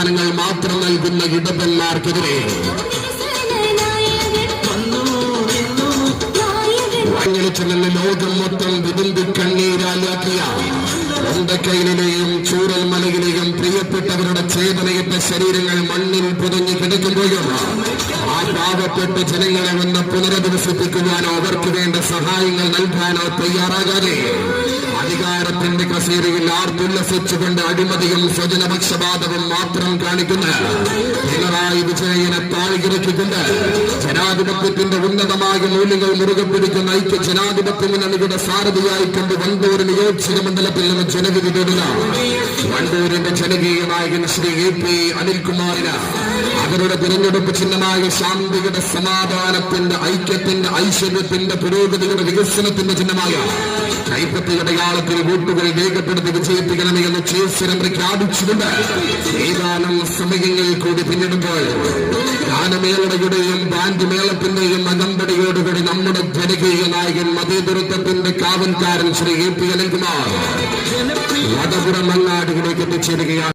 വാഗ്ദാനങ്ങൾ മാത്രം നൽകുന്ന ഇടപെന്മാർക്കെതിരെ ലോകം മൊത്തം വിതുമ്പി കണ്ണീരാലാക്കിയ ഒന്തക്കയിലെയും ചൂരൽമലയിലെയും പ്രിയപ്പെട്ടവരുടെ ചേതനയറ്റ ശരീരങ്ങൾ മണ്ണിൽ പുതഞ്ഞു കിടക്കുമ്പോഴും ആ പാവപ്പെട്ട ജനങ്ങളെ ഒന്ന് പുനരധിവസിപ്പിക്കുവാനോ അവർക്ക് വേണ്ട സഹായങ്ങൾ നൽകാനോ തയ്യാറാകാതെ അധികാരത്തിന്റെ കസേരയിൽ ആർത്തുല്ലസിച്ചുകൊണ്ട് അഴിമതിയും സ്വജനപക്ഷപാതവും മാത്രം കാണിക്കുന്ന പിണറായി വിജയനെ താഴ്കിറക്കിക്കൊണ്ട് ജനാധിപത്യത്തിന്റെ ഉന്നതമായ മൂല്യങ്ങൾ മുറുകെ പിടിക്കുന്ന ഐക്യ ജനാധിപത്യ മുന്നണിയുടെ സാരഥിയായി കൊണ്ട് വണ്ടൂർ നിയോജക മണ്ഡലത്തിൽ നിന്ന് ജനവിധി തേടുന്ന വണ്ടൂരിന്റെ ജനകീയ നായകൻ ശ്രീ AP അനിൽകുമാറിന് അവരുടെ തിരഞ്ഞെടുപ്പ് ചിഹ്നമായ ശാന്തിയുടെ സമാധാനത്തിന്റെ ഐക്യത്തിന്റെ ഐശ്വര്യത്തിന്റെ പുരോഗതിയുടെ വികസനത്തിന്റെ ചിഹ്നമായ കൈപ്പത്തിയുടെ യാളത്തിൽ വോട്ടുകൾ രേഖപ്പെടുത്തി വിജയിപ്പിക്കണമേ എന്ന് ചേശ്വരം പ്രഖ്യാപിച്ചുകൊണ്ട് ഏതാനും സമയങ്ങളിൽ കൂടി പിന്നിടുമ്പോൾ ഗാനമേളയുടെയും ബാൻഡ് മേളത്തിന്റെയും അകമ്പടിയോടുകൂടി നമ്മുടെ ജനകീയ നായകൻ മതേതരത്വത്തിന്റെ കാവൽക്കാരൻ ശ്രീ AP അനിൽകുമാർ വടപുറം അങ്ങാടിയിലേക്ക് എത്തിച്ചേരുകയാണ്.